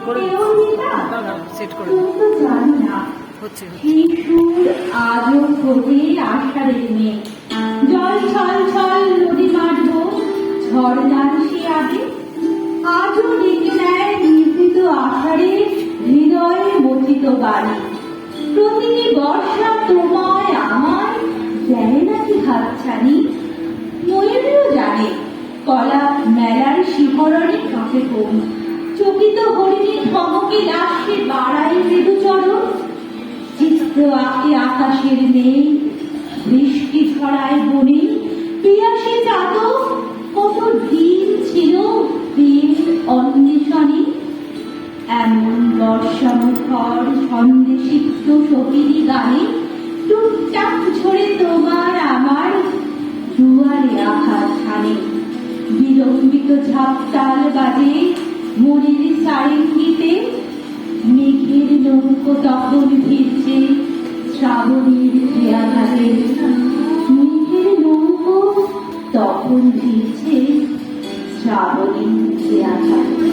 করে সেট করে হচ্ছে আজও খোঁজে আষাঢ়ের মেয়ে জল ছল ছল নদী মারব ঝড়নার সে আগে আজও ডেকে নেয় নিভৃত আষাঢ়ে হৃদয়ে মথিত বাড়ি প্রতিটি বর্ষা তোমায় আমায় দেয় নাকি হাতছানি ময়ূরীও জানে কলা মেলার শিহরণে কাঁপে কম চকিত হরিণী ধমকে লাশে বাড়াই মৃদুচরণ চিত্র আঁকে আকাশের নেই বৃষ্টি ছড়ায় বনে পিয়াসী চাতক কত দিন ছিল প্রেম অন্বেষণে এমন বর্ষামুখর সন্দেশিক্ত সকিরি গানে টুকটাক ঝরে তোমার আমার দুয়ারে আঘাত ছানে বিলম্বিত ঝাপটাল বাজে মনের সারেঙ্গিতে মেঘের নৌকো তখন ভিড়ছে শ্রাবণীর খেয়াঘাতে মেঘের নৌকো তখন ভিড়ছে শ্রাবণীর খেয়াঘাতে।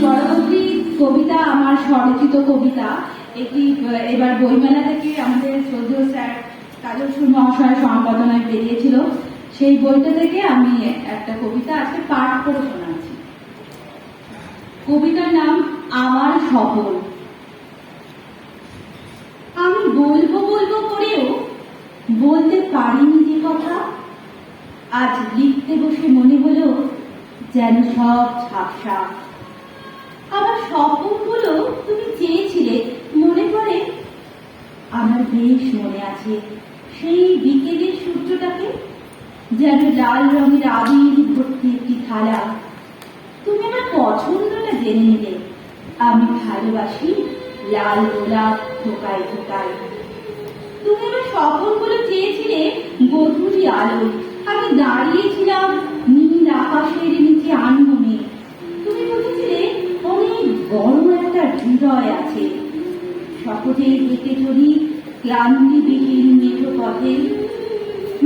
পরবর্তী কবিতা আমার স্বরচিত কবিতা, এটি এবার বইমেলা থেকে আমাদের শ্রদ্ধেয় স্যার কাজল সুর মহাশয়ের সম্পাদনায় বেরিয়েছিল। সেই বইটা থেকে আমি একটা কবিতা আজকে পাঠ করে শোনাচ্ছি। কবিতার নাম আমার সফল। আমি বলবো বলবো করেও বলতে পারিনি যে কথা, আজ লিখতে বসে মনে হলো যেন সব ঝাপসা। আমার স্বপ্নগুলো তুমি চেয়েছিলে মনে পড়ে? আমার বেশ মনে আছে সেই বিকেলের সূর্যটাকে, যেন লাল রঙের আবির ভর্তি একটি থালা। তুমি আমার পছন্দটা জেনে নিলে, আমি ভালোবাসি লাল গোলাপ থোকায় থোকায়। তুমি আমার স্বপ্নগুলো চেয়েছিলে গধূলি আলো, আমি দাঁড়িয়েছিলাম নীল আকাশের নিচে আনমনে। তুমি বুঝেছিলে অনেক বড় একটা হৃদয় আছে। শপথে হেঁটে চলি ক্লান্তিবিহীন মেঠো পথে,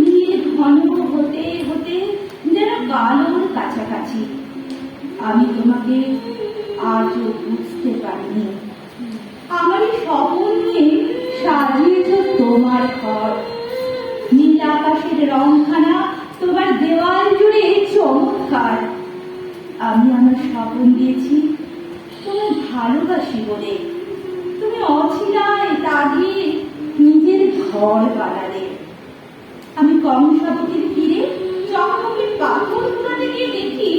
নীল ঘন হতে হতে যেন কালোর কাছাকাছি। আমি তোমাকে আজও বুঝতে পারিনি। আমার স্বপ্ন নিয়ে সাজিয়েছ তোমার ঘর, নীল আকাশের রংখানা তোমার দেওয়াল জুড়ে চমৎকার। আমি আমার স্বপ্ন দিয়েছি তোমায় ভালোবাসি বলে, তুমি অছিলায় তা দিয়ে নিজের ঘর বানালে। আমি কংসাবতীর তীরে চকমকে পাথর কুড়াতে গিয়ে দেখি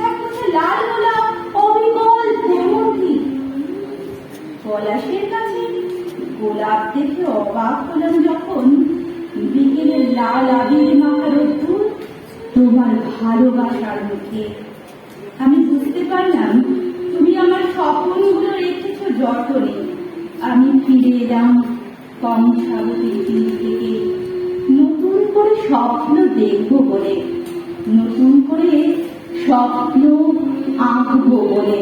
এক কথা লাল গোলাপ অবিকল তেমনটি। পলাশের কাছে গোলাপ দেখে অবাক হলাম যখন বিকেলের লাল আবির মাখা রোদ্দুর তোমার ভালোবাসার মুখে। আমি বুঝতে পারলাম তুমি আমার স্বপ্নগুলো রেখেছ যতনে। আমি ফিরে এলাম কংসাবতীর তীর থেকে নতুন করে স্বপ্ন দেখব বলে, নতুন করে স্বপ্ন আঁকবো বলে।